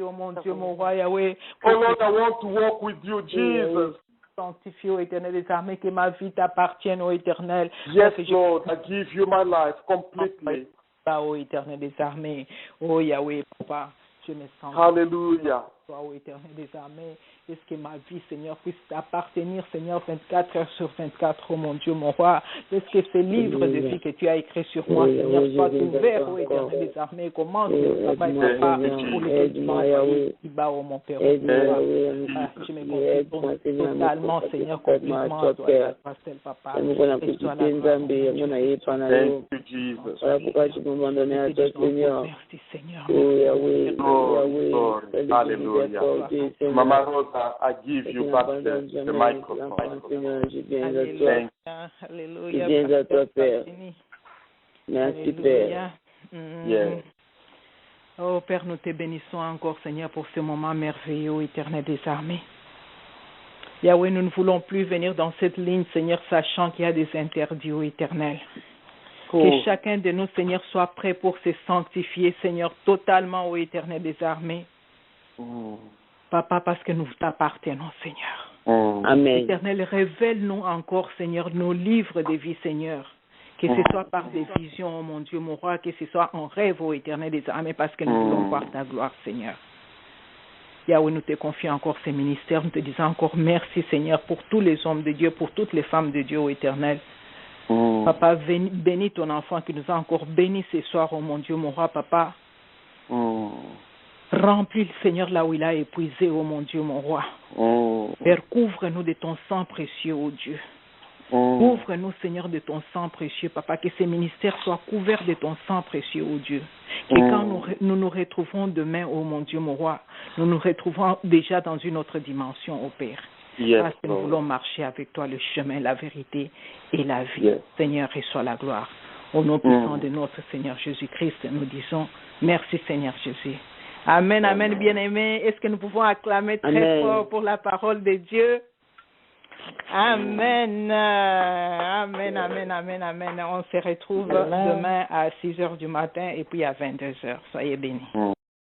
Oh mon Dieu, mon roi, Yahweh. Oh Lord, I want to walk with you, Jesus. Sanctifié au éternel des armées, que ma vie t'appartienne au éternel. Yes, Lord, I give you my life completely. Au éternel des armées. Oh Yahweh, papa, je me sens. Hallelujah. toi, ô Éternel des armées. Est-ce que ma vie, Seigneur, puisse t'appartenir, Seigneur, 24 heures sur 24, oh mon Dieu, mon roi. Est-ce que ce livre de vie que tu as écrit sur moi, Seigneur, soit ouvert, ô Éternel des armées. Commence le travail, papa, pour lequel tu m'as envoyé ici-bas, oh mon Père. Je me confie totalement, Seigneur, complètement à toi, pastel, papa. Thank you, Jesus. Merci, Seigneur. Hallelujah. Mama Rosa, I give you back the microphone. Alléluia. Alléluia. Merci, Père. Yes. Oh Père, nous te bénissons encore, Seigneur, pour ce moment merveilleux, éternel des armées. Yahweh, nous ne voulons plus venir dans cette ligne, Seigneur, sachant qu'il y a des interdits, ô Éternel. Que chacun de nous, Seigneur, soit prêt pour se sanctifier, Seigneur, totalement, ô Éternel des armées. Papa, parce que nous t'appartenons, Seigneur. Amen. Éternel, révèle-nous encore, Seigneur, nos livres de vie, Seigneur. Que ce soit par des visions, oh mon Dieu, mon roi, que ce soit en rêve, ô Éternel des armées, parce que nous voulons voir ta gloire, Seigneur. Yahweh, nous te confions encore ces ministères. Nous te disons encore merci, Seigneur, pour tous les hommes de Dieu, pour toutes les femmes de Dieu, ô Éternel. Papa, bénis ton enfant qui nous a encore bénis ce soir, oh mon Dieu, mon roi, papa. Remplis le Seigneur là où il a épuisé, oh mon Dieu, mon roi. Père, couvre-nous de ton sang précieux, oh Dieu. Couvre-nous, Seigneur, de ton sang précieux, papa, que ces ministères soient couverts de ton sang précieux, oh Dieu. Que quand nous nous retrouvons demain, oh mon Dieu, mon roi, nous nous retrouvons déjà dans une autre dimension, oh Père. Parce que nous voulons marcher avec toi le chemin, la vérité et la vie. Seigneur, reçois la gloire. Au nom puissant de notre Seigneur Jésus-Christ, nous disons merci, Seigneur Jésus. Amen, amen, bien-aimés. Est-ce que nous pouvons acclamer très fort pour la parole de Dieu? Amen. Amen, amen, amen, amen. On se retrouve demain à 6 heures du matin et puis à 22 heures. Soyez bénis.